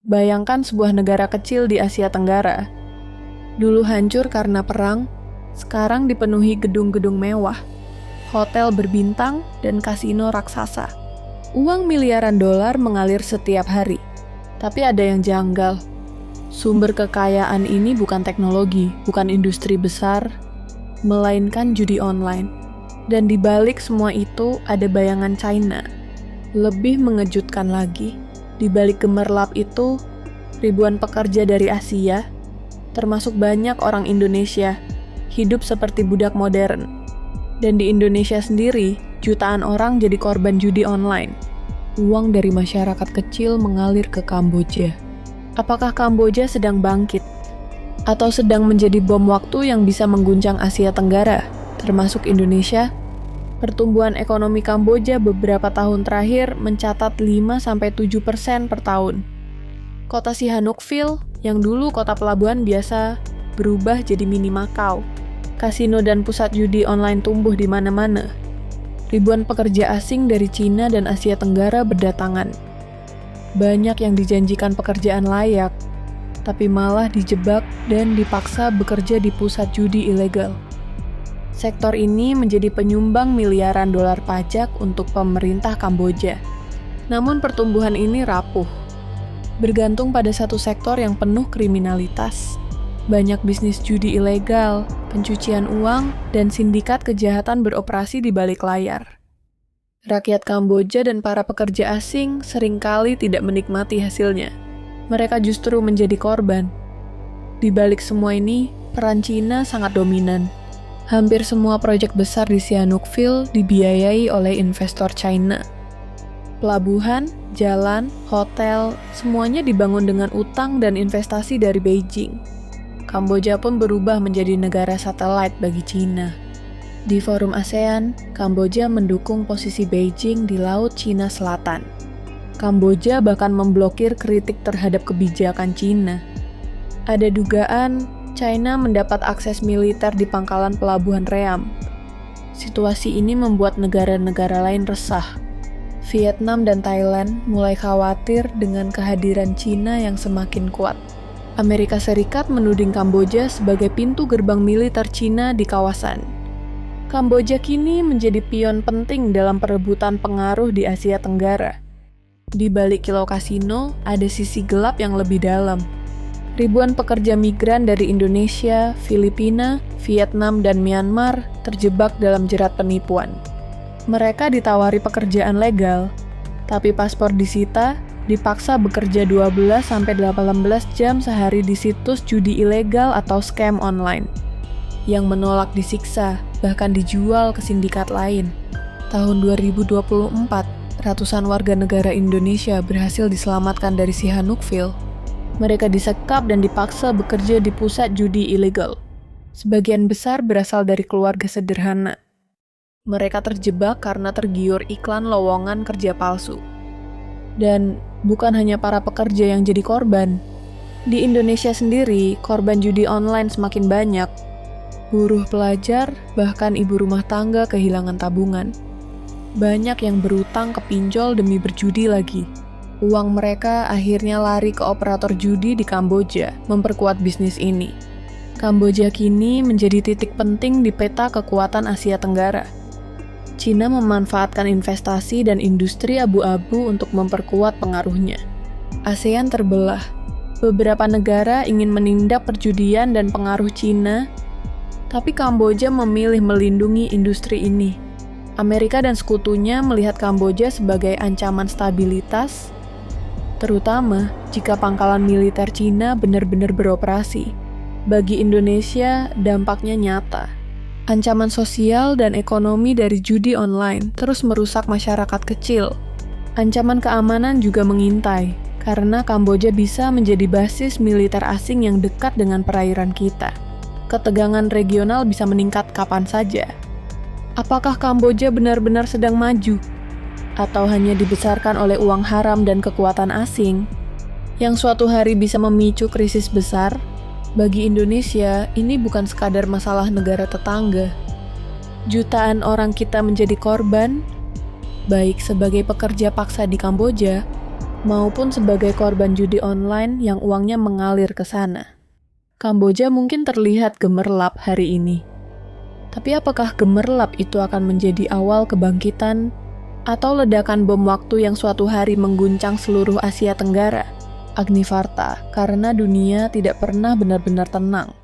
Bayangkan sebuah negara kecil di Asia Tenggara. Dulu hancur karena perang, sekarang dipenuhi gedung-gedung mewah, hotel berbintang, dan kasino raksasa. Uang miliaran dolar mengalir setiap hari. Tapi ada yang janggal. Sumber kekayaan ini bukan teknologi, bukan industri besar, melainkan judi online. Dan di balik semua itu ada bayangan China. Lebih mengejutkan lagi, di balik gemerlap itu, ribuan pekerja dari Asia, termasuk banyak orang Indonesia, hidup seperti budak modern. Dan di Indonesia sendiri, jutaan orang jadi korban judi online. Uang dari masyarakat kecil mengalir ke Kamboja. Apakah Kamboja sedang bangkit? Atau sedang menjadi bom waktu yang bisa mengguncang Asia Tenggara, termasuk Indonesia? Pertumbuhan ekonomi Kamboja beberapa tahun terakhir mencatat 5-7% per tahun. Kota Sihanoukville, yang dulu kota pelabuhan biasa, berubah jadi mini Makau. Kasino dan pusat judi online tumbuh di mana-mana. Ribuan pekerja asing dari Cina dan Asia Tenggara berdatangan. Banyak yang dijanjikan pekerjaan layak, tapi malah dijebak dan dipaksa bekerja di pusat judi ilegal. Sektor ini menjadi penyumbang miliaran dolar pajak untuk pemerintah Kamboja. Namun pertumbuhan ini rapuh. Bergantung pada satu sektor yang penuh kriminalitas. Banyak bisnis judi ilegal, pencucian uang, dan sindikat kejahatan beroperasi di balik layar. Rakyat Kamboja dan para pekerja asing seringkali tidak menikmati hasilnya. Mereka justru menjadi korban. Di balik semua ini, peran Cina sangat dominan. Hampir semua proyek besar di Sihanoukville dibiayai oleh investor China. Pelabuhan, jalan, hotel, semuanya dibangun dengan utang dan investasi dari Beijing. Kamboja pun berubah menjadi negara satelit bagi Cina. Di forum ASEAN, Kamboja mendukung posisi Beijing di Laut Cina Selatan. Kamboja bahkan memblokir kritik terhadap kebijakan Cina. Ada dugaan China mendapat akses militer di pangkalan pelabuhan Ream. Situasi ini membuat negara-negara lain resah. Vietnam dan Thailand mulai khawatir dengan kehadiran Cina yang semakin kuat. Amerika Serikat menuding Kamboja sebagai pintu gerbang militer Cina di kawasan. Kamboja kini menjadi pion penting dalam perebutan pengaruh di Asia Tenggara. Di balik kilau kasino, ada sisi gelap yang lebih dalam. Ribuan pekerja migran dari Indonesia, Filipina, Vietnam, dan Myanmar terjebak dalam jerat penipuan. Mereka ditawari pekerjaan legal, tapi paspor disita, dipaksa bekerja 12-18 jam sehari di situs judi ilegal atau scam online. Yang menolak disiksa, bahkan dijual ke sindikat lain. Tahun 2024, ratusan warga negara Indonesia berhasil diselamatkan dari Sihanoukville. Mereka disekap dan dipaksa bekerja di pusat judi ilegal. Sebagian besar berasal dari keluarga sederhana. Mereka terjebak karena tergiur iklan lowongan kerja palsu. Dan bukan hanya para pekerja yang jadi korban. Di Indonesia sendiri, korban judi online semakin banyak. Buruh pelajar, bahkan ibu rumah tangga kehilangan tabungan. Banyak yang berutang ke pinjol demi berjudi lagi. Uang mereka akhirnya lari ke operator judi di Kamboja, memperkuat bisnis ini. Kamboja kini menjadi titik penting di peta kekuatan Asia Tenggara. Cina memanfaatkan investasi dan industri abu-abu untuk memperkuat pengaruhnya. ASEAN terbelah. Beberapa negara ingin menindak perjudian dan pengaruh Cina, tapi Kamboja memilih melindungi industri ini. Amerika dan sekutunya melihat Kamboja sebagai ancaman stabilitas, terutama jika pangkalan militer Cina benar-benar beroperasi. Bagi Indonesia, dampaknya nyata. Ancaman sosial dan ekonomi dari judi online terus merusak masyarakat kecil. Ancaman keamanan juga mengintai, karena Kamboja bisa menjadi basis militer asing yang dekat dengan perairan kita. Ketegangan regional bisa meningkat kapan saja. Apakah Kamboja benar-benar sedang maju? Atau hanya dibesarkan oleh uang haram dan kekuatan asing, yang suatu hari bisa memicu krisis besar? Bagi Indonesia, ini bukan sekadar masalah negara tetangga. Jutaan orang kita menjadi korban, baik sebagai pekerja paksa di Kamboja, maupun sebagai korban judi online yang uangnya mengalir ke sana. Kamboja mungkin terlihat gemerlap hari ini. Tapi apakah gemerlap itu akan menjadi awal kebangkitan atau ledakan bom waktu yang suatu hari mengguncang seluruh Asia Tenggara? Agnivarta, karena dunia tidak pernah benar-benar tenang.